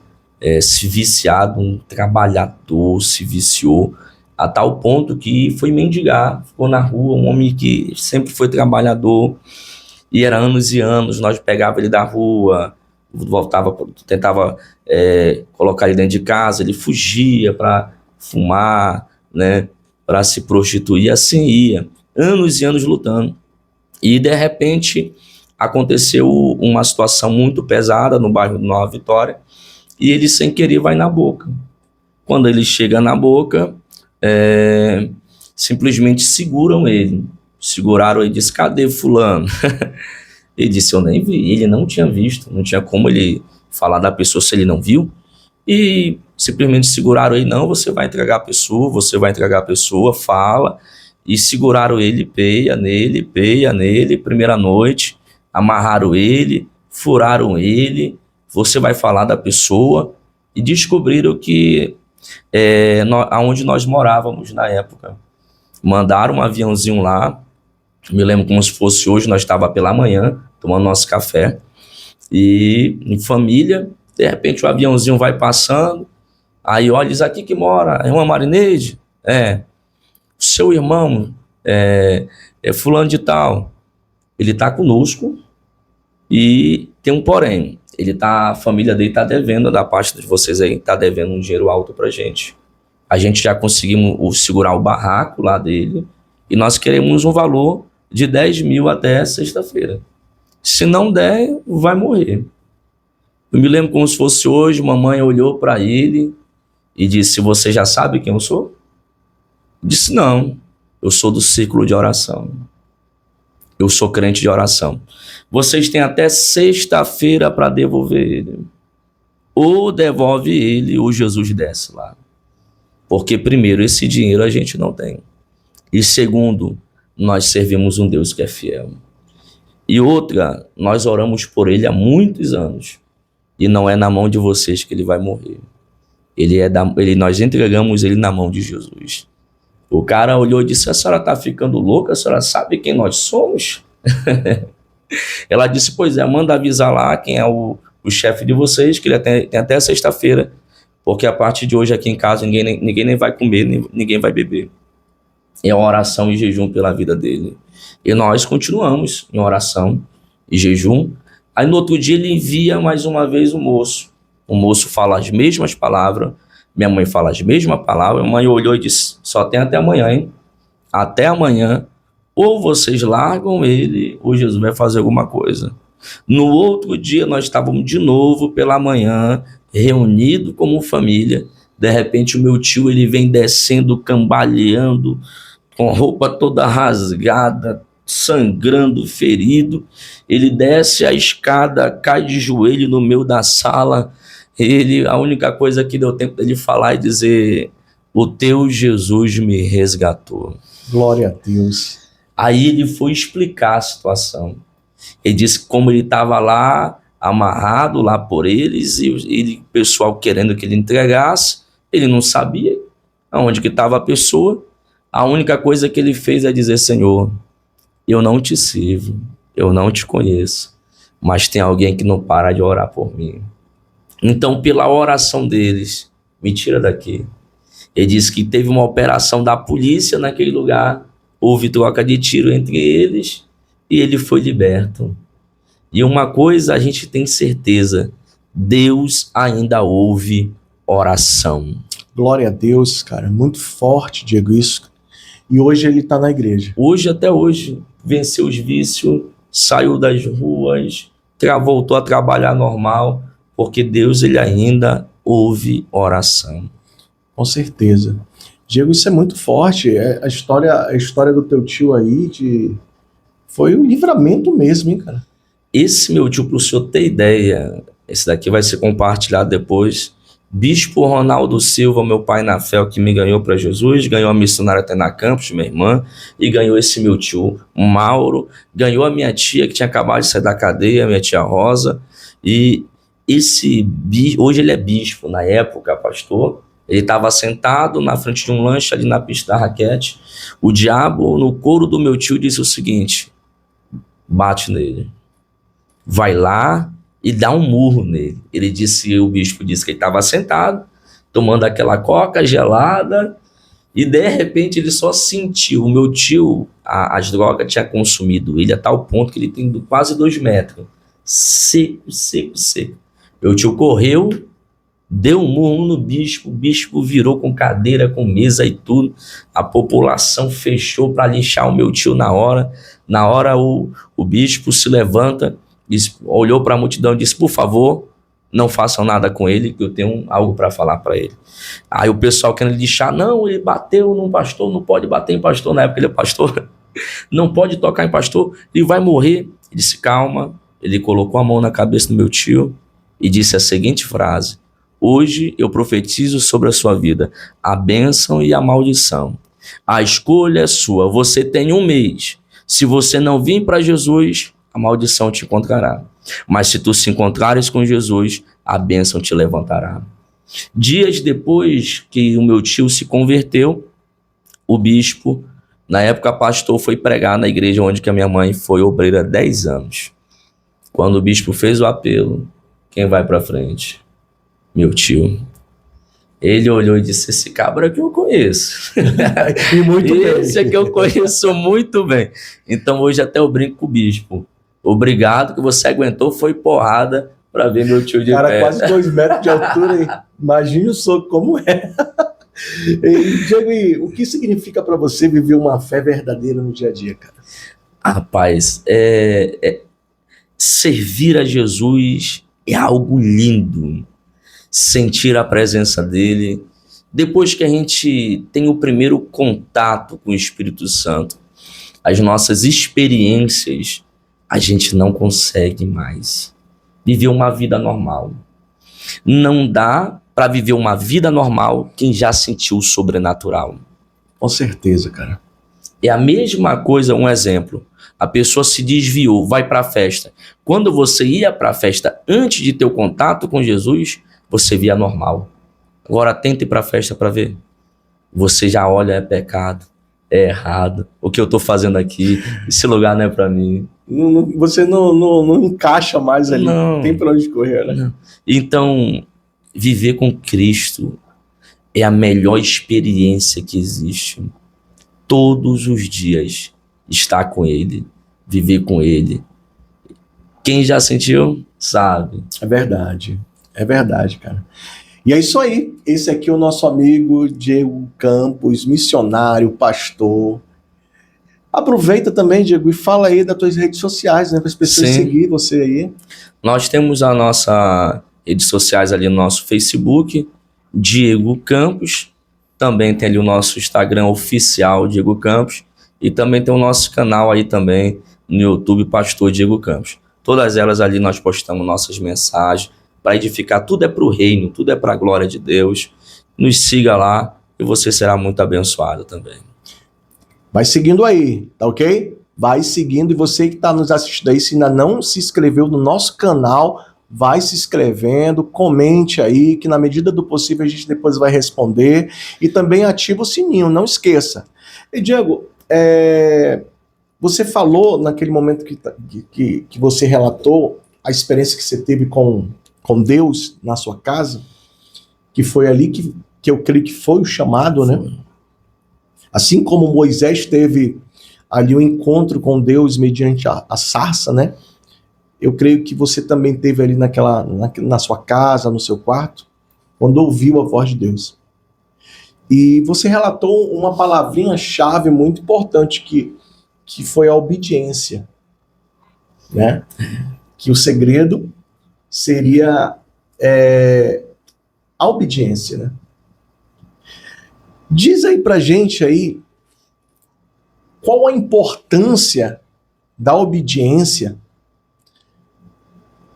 se viciado, um trabalhador, se viciou, a tal ponto que foi mendigar, ficou na rua, um homem que sempre foi trabalhador, e era anos e anos, nós pegava ele da rua, tentava colocar ele dentro de casa, ele fugia para fumar, né, para se prostituir, assim ia, anos e anos lutando. E de repente aconteceu uma situação muito pesada no bairro de Nova Vitória, e ele sem querer vai na boca. Quando ele chega na boca, simplesmente seguraram ele e disse, cadê fulano? Ele disse, eu nem vi, ele não tinha visto, não tinha como ele falar da pessoa se ele não viu, e simplesmente seguraram ele, não, você vai entregar a pessoa, fala, e seguraram ele, peia nele, primeira noite, amarraram ele, furaram ele, você vai falar da pessoa, e descobriram que aonde nós morávamos na época. Mandaram um aviãozinho lá, me lembro como se fosse hoje, nós estávamos pela manhã, tomando nosso café, e em família, de repente o aviãozinho vai passando, aí olha, diz aqui que mora, é uma Marineide? Seu irmão é fulano de tal, ele está conosco e tem um porém, a família dele está devendo, da parte de vocês aí, está devendo um dinheiro alto pra gente. A gente já conseguimos segurar o barraco lá dele e nós queremos um valor de 10 mil até sexta-feira. Se não der, vai morrer. Eu me lembro como se fosse hoje, mamãe olhou para ele e disse, você já sabe quem eu sou? Disse, não, eu sou do círculo de oração. Eu sou crente de oração. Vocês têm até sexta-feira para devolver ele. Ou devolve ele, ou Jesus desce lá. Porque, primeiro, esse dinheiro a gente não tem. E, segundo, nós servimos um Deus que é fiel. E outra, nós oramos por ele há muitos anos. E não é na mão de vocês que ele vai morrer. Nós entregamos ele na mão de Jesus. O cara olhou e disse, a senhora está ficando louca? A senhora sabe quem nós somos? Ela disse, pois é, manda avisar lá quem é o chefe de vocês, que ele tem até sexta-feira, porque a partir de hoje aqui em casa ninguém nem vai comer, ninguém vai beber. É uma oração e jejum pela vida dele. E nós continuamos em oração e jejum. Aí no outro dia ele envia mais uma vez o moço. O moço fala as mesmas palavras, minha mãe fala as mesmas palavras, a mãe olhou e disse, só tem até amanhã, hein? Até amanhã, ou vocês largam ele, ou Jesus vai fazer alguma coisa. No outro dia, nós estávamos de novo pela manhã, reunidos como família. De repente, o meu tio ele vem descendo, cambaleando, com a roupa toda rasgada, sangrando, ferido. Ele desce a escada, cai de joelho no meio da sala. A única coisa que deu tempo dele falar e dizer, o teu Jesus me resgatou. Glória a Deus. Aí ele foi explicar a situação. Ele disse que como ele estava lá, amarrado lá por eles, e o pessoal querendo que ele entregasse, ele não sabia aonde que estava a pessoa. A única coisa que ele fez é dizer, Senhor, eu não te sirvo, eu não te conheço, mas tem alguém que não para de orar por mim. Então, pela oração deles, me tira daqui. Ele disse que teve uma operação da polícia naquele lugar, houve troca de tiro entre eles e ele foi liberto. E uma coisa a gente tem certeza, Deus ainda ouve oração. Glória a Deus, cara, muito forte, Diego, isso. E hoje ele está na igreja. Hoje, até hoje, venceu os vícios, saiu das ruas, voltou a trabalhar normal, porque Deus ele ainda ouve oração. Com certeza. Diego, isso é muito forte. A história do teu tio aí foi um livramento mesmo, hein, cara? Esse meu tio, para o senhor ter ideia, esse daqui vai ser compartilhado depois. Bispo Ronaldo Silva, meu pai na fé, que me ganhou para Jesus, ganhou a missionária Tainá Campos, minha irmã, e ganhou esse meu tio Mauro, ganhou a minha tia que tinha acabado de sair da cadeia, minha tia Rosa, e hoje ele é bispo, na época pastor, ele estava sentado na frente de um lanche ali na pista da raquete, o diabo no couro do meu tio disse o seguinte, bate nele, vai lá e dá um murro nele. O bispo disse que ele estava sentado, tomando aquela coca gelada, e de repente ele só sentiu, o meu tio, as drogas tinha consumido ele a tal ponto que ele tem quase 2 metros, seco. Meu tio correu, deu um murro no bispo, o bispo virou com cadeira, com mesa e tudo, a população fechou para linchar o meu tio na hora. O bispo se levanta, olhou para a multidão e disse, por favor, não façam nada com ele, que eu tenho algo para falar para ele. Aí o pessoal querendo lixar, não, ele bateu num pastor, não pode bater em pastor, na época ele é pastor, não pode tocar em pastor, ele vai morrer. Ele disse, calma, ele colocou a mão na cabeça do meu tio e disse a seguinte frase, hoje eu profetizo sobre a sua vida a bênção e a maldição. A escolha é sua. Você tem um mês. Se você não vir para Jesus, a maldição te encontrará. Mas se tu se encontrares com Jesus, a bênção te levantará. Dias depois que o meu tio se converteu, o bispo, na época pastor, foi pregar na igreja onde que a minha mãe foi obreira há 10 anos. Quando o bispo fez o apelo, quem vai para frente? Meu tio. Ele olhou e disse, esse cabra que eu conheço. E muito bem. Esse é que eu conheço muito bem. Então hoje até eu brinco com o bispo. Obrigado que você aguentou, foi porrada para ver meu tio de Cara, pé. quase 2 metros de altura. Hein? Imagine o soco como é. E, Diego, e o que significa para você viver uma fé verdadeira no dia a dia, cara? Rapaz, servir a Jesus é algo lindo. Sentir a presença dele. Depois que a gente tem o primeiro contato com o Espírito Santo, as nossas experiências, a gente não consegue mais viver uma vida normal. Não dá para viver uma vida normal quem já sentiu o sobrenatural. Com certeza, cara. É a mesma coisa, um exemplo. A pessoa se desviou, vai para a festa. Quando você ia para a festa antes de ter o contato com Jesus, você via normal. Agora tente ir para a festa para ver. Você já olha, é pecado, é errado. O que eu estou fazendo aqui? Esse lugar não é para mim. Você não encaixa mais ali. Não tem para onde correr, né? Não. Então, viver com Cristo é a melhor experiência que existe. Todos os dias estar com Ele, viver com Ele. Quem já sentiu, sabe. É verdade, cara. E é isso aí. Esse aqui é o nosso amigo Diego Campos, missionário, pastor. Aproveita também, Diego, e fala aí das tuas redes sociais, né? Para as pessoas seguir você aí. Nós temos a nossa redes sociais ali no nosso Facebook, Diego Campos. Também tem ali o nosso Instagram oficial, Diego Campos. E também tem o nosso canal aí também no YouTube, Pastor Diego Campos. Todas elas ali nós postamos nossas mensagens para edificar. Tudo é para o reino, tudo é para a glória de Deus. Nos siga lá e você será muito abençoado também. Vai seguindo aí, tá ok? Vai seguindo, e você que está nos assistindo aí, se ainda não se inscreveu no nosso canal, vai se inscrevendo, comente aí, que na medida do possível a gente depois vai responder, e também ativa o sininho, não esqueça. E Diego, você falou naquele momento que você relatou a experiência que você teve com Deus na sua casa, que foi ali que eu creio que foi o chamado, né? Assim como Moisés teve ali um encontro com Deus mediante a sarça, né? Eu creio que você também teve ali na sua casa, no seu quarto, quando ouviu a voz de Deus. E você relatou uma palavrinha-chave muito importante que foi a obediência, né? Que o segredo seria a obediência, né? Diz aí pra gente aí qual a importância da obediência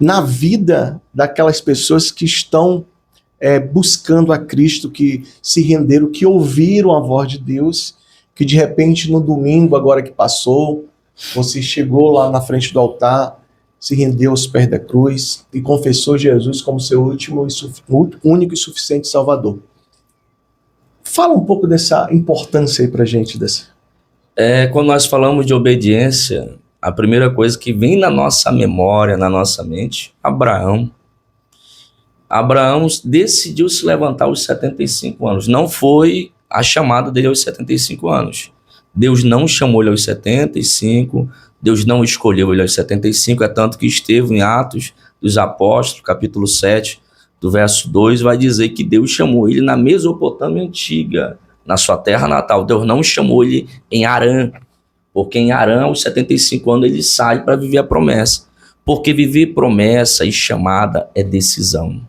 na vida daquelas pessoas que estão buscando a Cristo, que se renderam, que ouviram a voz de Deus, que de repente no domingo, agora que passou, você chegou lá na frente do altar, se rendeu aos pés da cruz e confessou Jesus como seu único e suficiente Salvador. Fala um pouco dessa importância aí pra gente. Quando nós falamos de obediência, a primeira coisa que vem na nossa memória, na nossa mente, Abraão decidiu se levantar aos 75 anos. Não foi a chamada dele aos 75 anos. Deus não chamou ele aos 75, Deus não escolheu ele aos 75, é tanto que Estevão, em Atos dos Apóstolos, capítulo 7, do verso 2, vai dizer que Deus chamou ele na Mesopotâmia antiga, na sua terra natal. Deus não chamou ele em Harã, porque em Harã, aos 75 anos, ele sai para viver a promessa. Porque viver promessa e chamada é decisão,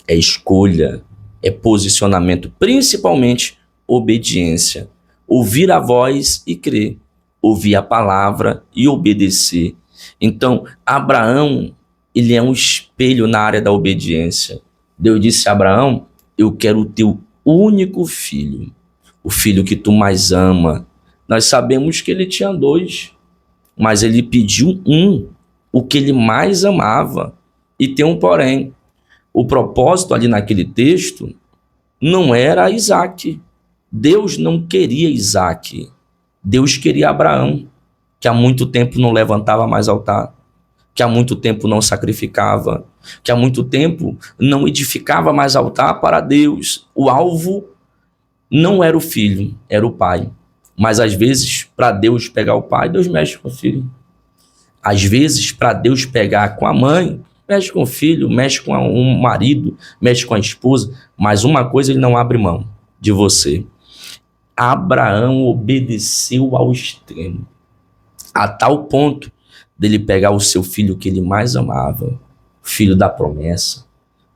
é escolha, é posicionamento, principalmente obediência. Ouvir a voz e crer, ouvir a palavra e obedecer. Então, Abraão, ele é um espelho na área da obediência. Deus disse a Abraão, eu quero o teu único filho, o filho que tu mais ama. Nós sabemos que ele tinha 2, mas ele pediu um, o que ele mais amava. E tem um porém. O propósito ali naquele texto não era Isaac. Deus não queria Isaac. Deus queria Abraão, que há muito tempo não levantava mais altar, que há muito tempo não sacrificava, que há muito tempo não edificava mais altar para Deus. O alvo não era o filho, era o pai. Mas às vezes, para Deus pegar o pai, Deus mexe com o filho. Às vezes, para Deus pegar com a mãe, mexe com o filho, mexe com um marido, mexe com a esposa. Mas uma coisa ele não abre mão de você. Abraão obedeceu ao extremo, a tal ponto dele pegar o seu filho que ele mais amava, o filho da promessa,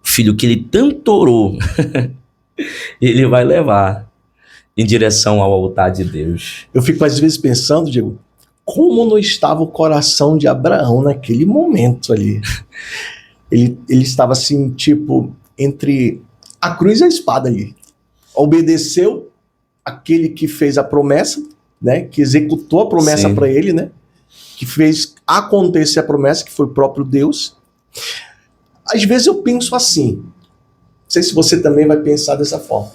o filho que ele tanto orou, ele vai levar em direção ao altar de Deus. Eu fico às vezes pensando, Diego, como não estava o coração de Abraão naquele momento ali. Ele estava assim, tipo, entre a cruz e a espada ali. Obedeceu aquele que fez a promessa, né? Que executou a promessa para ele, né? Que fez acontecer a promessa, que foi o próprio Deus. Às vezes eu penso assim, não sei se você também vai pensar dessa forma.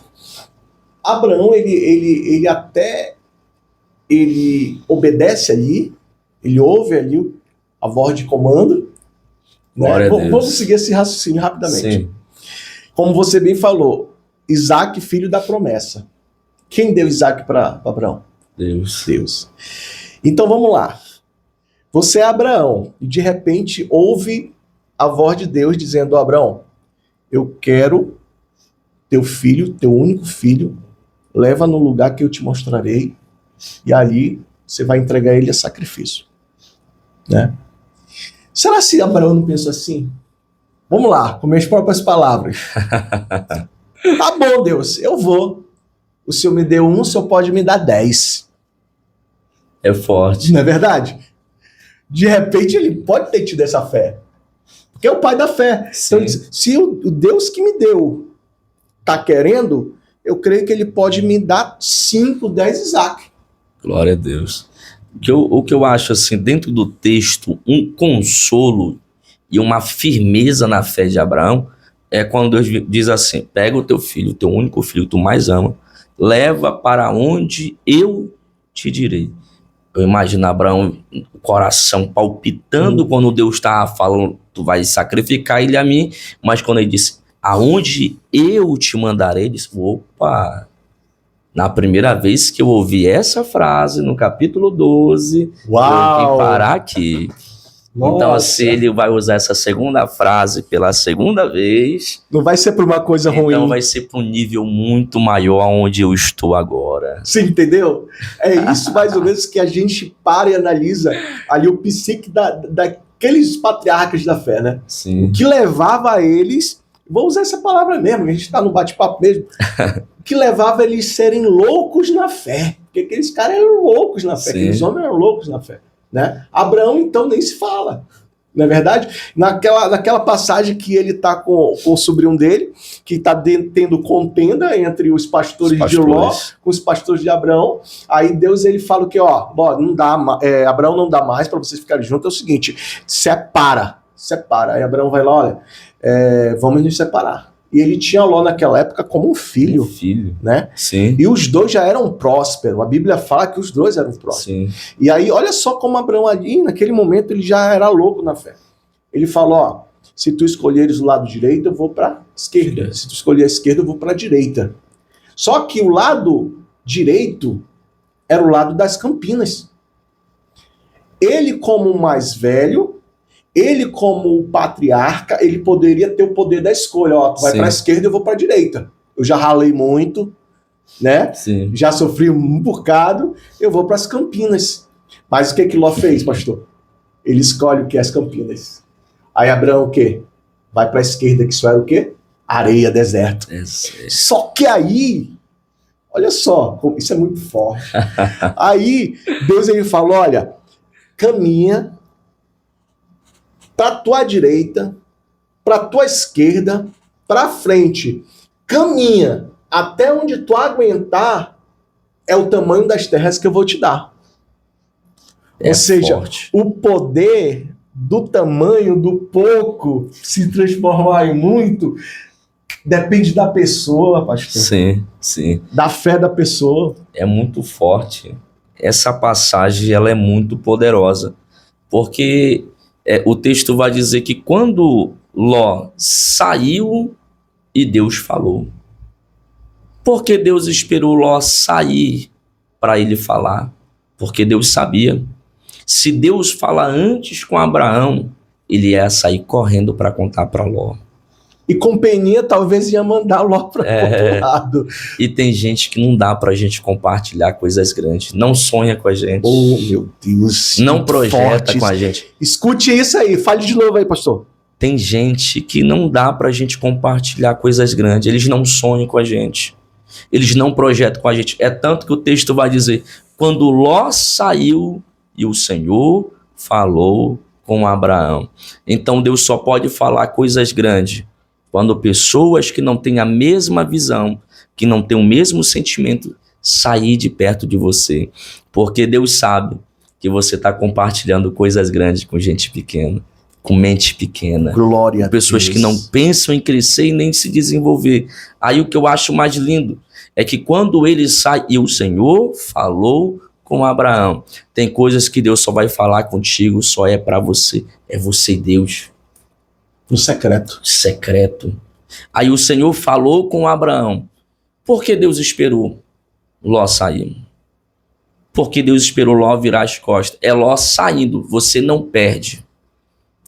Abraão, ele obedece ali, ele ouve ali a voz de comando, né? Vamos seguir esse raciocínio rapidamente. Sim. Como você bem falou, Isaac, filho da promessa. Quem deu Isaac para Abraão? Deus. Então vamos lá. Você é Abraão e de repente ouve a voz de Deus dizendo: Abraão, eu quero teu filho, teu único filho, leva no lugar que eu te mostrarei e ali você vai entregar ele a sacrifício. Né? Será que Abraão não pensou assim? Vamos lá, com minhas próprias palavras. Tá bom, Deus, eu vou. O Senhor me deu 1, o Senhor pode me dar 10. É forte. Não é verdade? De repente ele pode ter tido essa fé. Porque é o pai da fé. Sim. Então, se o Deus que me deu tá querendo, eu creio que ele pode me dar 5, 10 Isaac. Glória a Deus. O que eu acho assim, dentro do texto, um consolo e uma firmeza na fé de Abraão, é quando Deus diz assim: pega o teu filho, o teu único filho que tu mais ama, leva para onde eu te direi. Eu imagino Abraão, o coração palpitando quando Deus estava falando: tu vai sacrificar ele a mim, mas quando ele disse: aonde eu te mandarei, ele disse: opa. Na primeira vez que eu ouvi essa frase, no capítulo 12, Uau! eu vim parar aqui. Nossa. Então, se ele vai usar essa segunda frase pela segunda vez, não vai ser por uma coisa ruim. Então vai ser para um nível muito maior onde eu estou agora. Você entendeu? É isso mais ou menos que a gente para e analisa ali o psique daqueles patriarcas da fé, né? Sim. O que levava eles, vou usar essa palavra mesmo, a gente está no bate-papo mesmo, o que levava eles serem loucos na fé. Porque aqueles caras eram loucos na fé, Sim. Aqueles homens eram loucos na fé. Né? Abraão, então, nem se fala. Não é verdade? Naquela passagem que ele está com o sobrinho dele, que está tendo contenda entre os pastores de Ló com os pastores de Abraão, aí Deus ele fala o que, não dá, Abraão não dá mais para vocês ficarem juntos, é o seguinte, separa. Aí Abraão vai lá, olha, vamos nos separar. E ele tinha Ló naquela época como um filho. Né? Sim. E os dois já eram prósperos. A Bíblia fala que os dois eram prósperos. Sim. E aí, olha só como Abraão ali, naquele momento, ele já era louco na fé. Ele falou, se tu escolheres o lado direito, eu vou para a esquerda. Se tu escolher a esquerda, eu vou para a direita. Só que o lado direito era o lado das campinas. Ele, como o mais velho, ele, como o patriarca, ele poderia ter o poder da escolha. Tu vai para a esquerda, eu vou para a direita. Eu já ralei muito, né? Sim. Já sofri um bocado, eu vou para as campinas. Mas o que Ló fez, pastor? Ele escolhe o que? As campinas. Aí Abraão o quê? Vai para a esquerda, que isso era o quê? Areia, deserto. Só que aí, olha só, isso é muito forte. Aí, Deus ele falou, olha, caminha para tua direita, para tua esquerda, para frente. Caminha até onde tu aguentar é o tamanho das terras que eu vou te dar. Ou seja, forte. o poder do tamanho do pouco se transformar em muito depende da pessoa, pastor. Sim, sim. Da fé da pessoa. É muito forte. Essa passagem ela é muito poderosa, porque o texto vai dizer que quando Ló saiu e Deus falou. Por que Deus esperou Ló sair para ele falar? Porque Deus sabia. Se Deus falar antes com Abraão, ele ia sair correndo para contar para Ló. E com peninha talvez ia mandar Ló para o outro lado. E tem gente que não dá pra gente compartilhar coisas grandes. Não sonha com a gente. Oh, meu Deus. Não projeta forte. com a gente. Escute isso aí. Fale de novo aí, pastor. Tem gente que não dá pra gente compartilhar coisas grandes. Eles não sonham com a gente. Eles não projetam com a gente. É tanto que o texto vai dizer: quando Ló saiu e o Senhor falou com Abraão. Então Deus só pode falar coisas grandes quando pessoas que não têm a mesma visão, que não têm o mesmo sentimento, sair de perto de você. Porque Deus sabe que você está compartilhando coisas grandes com gente pequena, com mente pequena. Glória a Deus. Pessoas que não pensam em crescer e nem se desenvolver. Aí o que eu acho mais lindo é que quando ele sai, e o Senhor falou com Abraão, tem coisas que Deus só vai falar contigo, só é para você. É você e Deus. No secreto. Secreto. Aí o Senhor falou com Abraão. Por que Deus esperou Ló sair? Porque Deus esperou Ló virar as costas. É Ló saindo. Você não perde.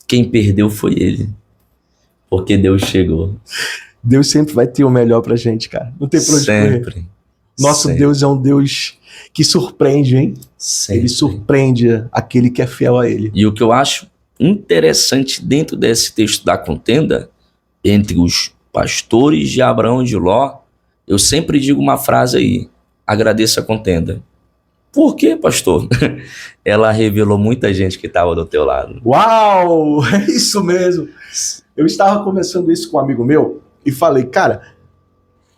Quem perdeu foi ele. Porque Deus chegou. Deus sempre vai ter o melhor pra gente, cara. Não tem pra onde correr. Sempre. Nosso Sempre. Deus é um Deus que surpreende, hein? Sempre. Ele surpreende aquele que é fiel a ele. E o que eu acho interessante dentro desse texto da contenda entre os pastores de Abraão e de Ló, eu sempre digo uma frase aí: agradeça a contenda. Por quê, pastor? Ela revelou muita gente que estava do teu lado. Uau! É isso mesmo. Eu estava conversando isso com um amigo meu e falei, cara,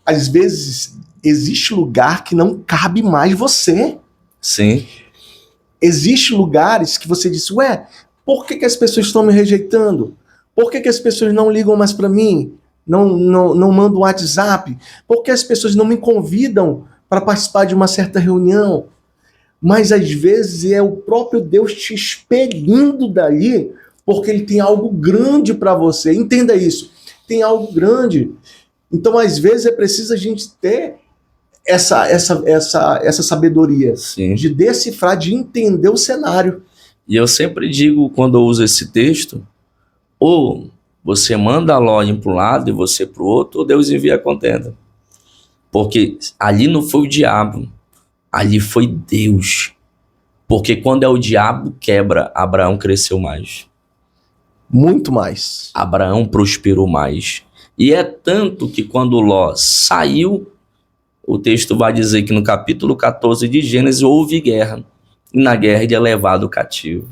às vezes existe lugar que não cabe mais você. Sim. Existem lugares que você diz, ué, por que as pessoas estão me rejeitando? Por que as pessoas não ligam mais para mim? Não mandam WhatsApp? Por que as pessoas não me convidam para participar de uma certa reunião? Mas às vezes é o próprio Deus te expelindo daí, porque ele tem algo grande para você. Entenda isso. Tem algo grande. Então, às vezes, é preciso a gente ter essa sabedoria. Sim. De decifrar, de entender o cenário. E eu sempre digo, quando eu uso esse texto, ou você manda Ló ir para um lado e você para o outro, ou Deus envia a contenda. Porque ali não foi o diabo, ali foi Deus. Porque quando é o diabo quebra, Abraão cresceu mais. Muito mais. Abraão prosperou mais. E é tanto que quando Ló saiu, o texto vai dizer que no capítulo 14 de Gênesis houve guerra. E na guerra ele é levado cativo.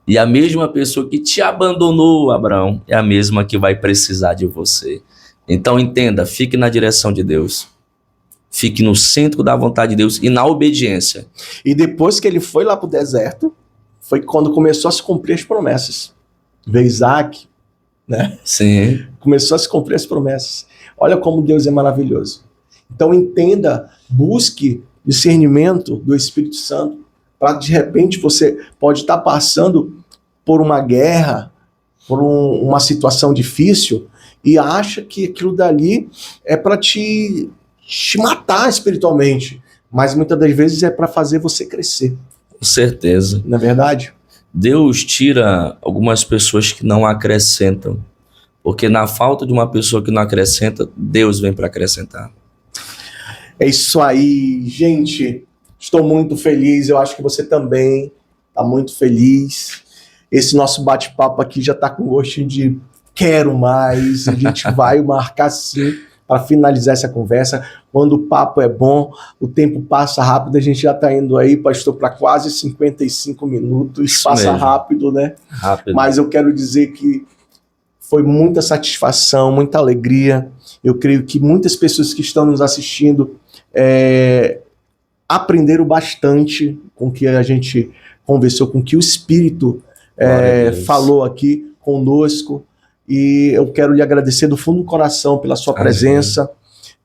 E a mesma pessoa que te abandonou, Abraão, é a mesma que vai precisar de você. Então entenda, fique na direção de Deus. Fique no centro da vontade de Deus e na obediência. E depois que ele foi lá para o deserto, foi quando começou a se cumprir as promessas. Veio Isaac, né? Sim. Começou a se cumprir as promessas. Olha como Deus é maravilhoso. Então entenda, busque discernimento do Espírito Santo, para de repente você pode estar passando por uma guerra, por uma situação difícil e acha que aquilo dali é para te matar espiritualmente, mas muitas das vezes é para fazer você crescer. Com certeza. Não é verdade? Deus tira algumas pessoas que não acrescentam, porque na falta de uma pessoa que não acrescenta, Deus vem para acrescentar. É isso aí, gente. Estou muito feliz, eu acho que você também está muito feliz. Esse nosso bate-papo aqui já está com gostinho de quero mais. A gente vai marcar sim para finalizar essa conversa. Quando o papo é bom, o tempo passa rápido, a gente já está indo aí, pastor, para quase 55 minutos. Isso passa mesmo. rápido, né? Rápido. Mas eu quero dizer que foi muita satisfação, muita alegria. Eu creio que muitas pessoas que estão nos assistindo aprenderam bastante com o que a gente conversou, com o que o Espírito Glória a Deus. falou aqui conosco. E eu quero lhe agradecer do fundo do coração pela sua Amém. presença.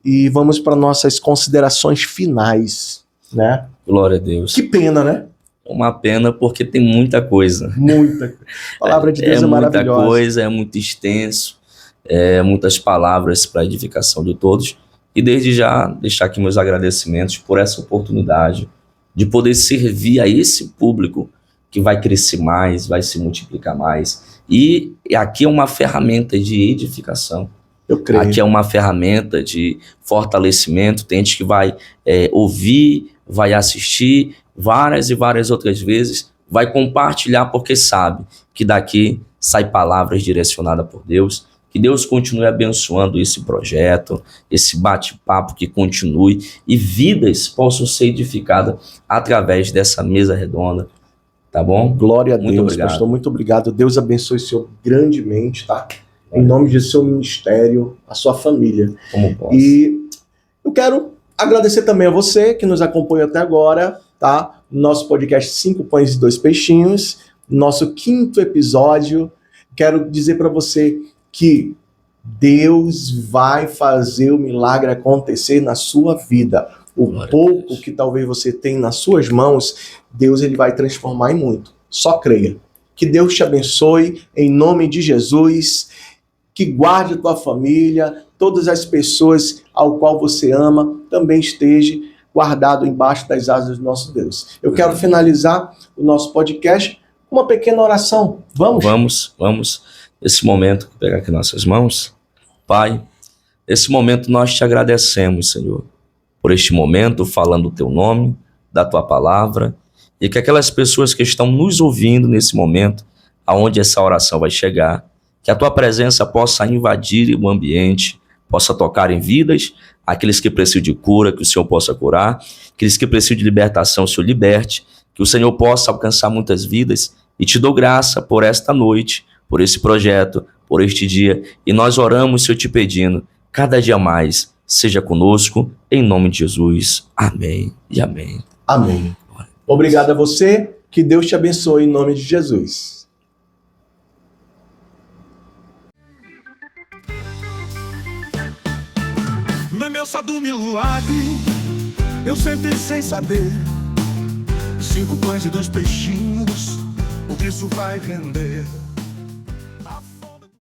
E vamos para nossas considerações finais, né? Glória a Deus. Que pena, né? Uma pena porque tem muita coisa. Muita. A palavra de Deus é muita maravilhosa. coisa, é muito extenso, muitas palavras para edificação de todos. E desde já deixar aqui meus agradecimentos por essa oportunidade de poder servir a esse público que vai crescer mais, vai se multiplicar mais. E aqui é uma ferramenta de edificação. Eu creio. Aqui é uma ferramenta de fortalecimento. Tem gente que vai ouvir, vai assistir várias e várias outras vezes, vai compartilhar porque sabe que daqui sai palavras direcionadas por Deus. Que Deus continue abençoando esse projeto, esse bate-papo que continue e vidas possam ser edificadas através dessa mesa redonda. Tá bom? Glória a Muito Deus, obrigado. pastor. Muito obrigado. Deus abençoe o senhor grandemente, tá? Em nome do seu ministério, a sua família. Como posso? E eu quero agradecer também a você que nos acompanhou até agora, tá? Nosso podcast 5 Pães e 2 Peixinhos, nosso 5º episódio. Quero dizer para você que Deus vai fazer o milagre acontecer na sua vida. O Glória a pouco Deus. que talvez você tem nas suas mãos, Deus ele vai transformar em muito. Só creia. Que Deus te abençoe em nome de Jesus. Que guarde a tua família, todas as pessoas ao qual você ama, também esteja guardado embaixo das asas do nosso Deus. Eu quero finalizar o nosso podcast com uma pequena oração. Vamos? Vamos. Esse momento, vou pegar aqui nossas mãos. Pai, nesse momento nós te agradecemos, Senhor, por este momento, falando o teu nome, da tua palavra, e que aquelas pessoas que estão nos ouvindo nesse momento, aonde essa oração vai chegar, que a tua presença possa invadir o ambiente, possa tocar em vidas, aqueles que precisam de cura, que o Senhor possa curar, aqueles que precisam de libertação, o Senhor liberte, que o Senhor possa alcançar muitas vidas, e te dou graça por esta noite, por esse projeto, por este dia, e nós oramos, Senhor, te pedindo, cada dia mais, seja conosco, em nome de Jesus. Amém e amém. Amém. Obrigado a você, que Deus te abençoe em nome de Jesus. No meu só do milagre, eu sentei sem saber. 5 pães e 2 peixinhos, o que isso vai render?